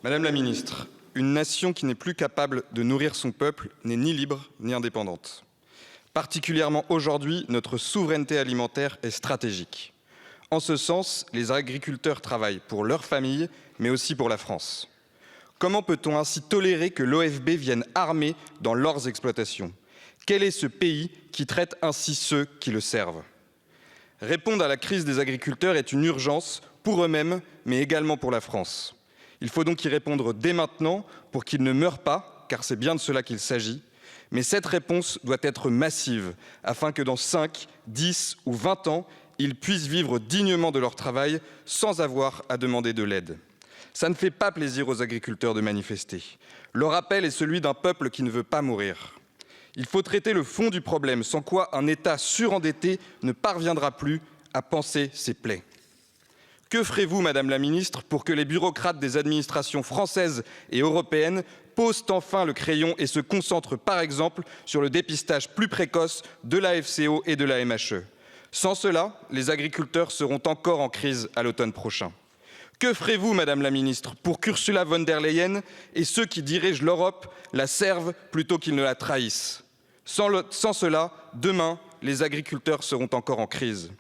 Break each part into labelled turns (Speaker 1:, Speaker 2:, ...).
Speaker 1: Madame la ministre, une nation qui n'est plus capable de nourrir son peuple n'est ni libre ni indépendante. Particulièrement aujourd'hui, notre souveraineté alimentaire est stratégique. En ce sens, les agriculteurs travaillent pour leur famille, mais aussi pour la France. Comment peut-on ainsi tolérer que l'OFB vienne armé dans leurs exploitations? Quel est ce pays qui traite ainsi ceux qui le servent? Répondre à la crise des agriculteurs est une urgence pour eux-mêmes, mais également pour la France. Il faut donc y répondre dès maintenant pour qu'ils ne meurent pas, car c'est bien de cela qu'il s'agit. Mais cette réponse doit être massive, afin que dans 5, 10 ou 20 ans, ils puissent vivre dignement de leur travail sans avoir à demander de l'aide. Ça ne fait pas plaisir aux agriculteurs de manifester. Leur appel est celui d'un peuple qui ne veut pas mourir. Il faut traiter le fond du problème, sans quoi un État surendetté ne parviendra plus à panser ses plaies. Que ferez-vous, Madame la Ministre, pour que les bureaucrates des administrations françaises et européennes posent enfin le crayon et se concentrent, par exemple, sur le dépistage plus précoce de la FCO et de la MHE? Sans cela, les agriculteurs seront encore en crise à l'automne prochain. Que ferez-vous, Madame la Ministre, pour qu'Ursula von der Leyen et ceux qui dirigent l'Europe la servent plutôt qu'ils ne la trahissent? Sans cela, demain, les agriculteurs seront encore en crise.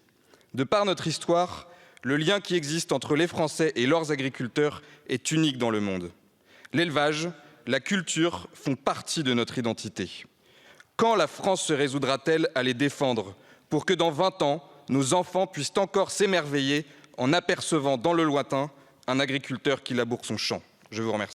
Speaker 1: De par notre histoire, le lien qui existe entre les Français et leurs agriculteurs est unique dans le monde. L'élevage, la culture font partie de notre identité. Quand la France se résoudra-t-elle à les défendre pour que dans 20 ans, nos enfants puissent encore s'émerveiller en apercevant dans le lointain un agriculteur qui laboure son champ? Je vous remercie.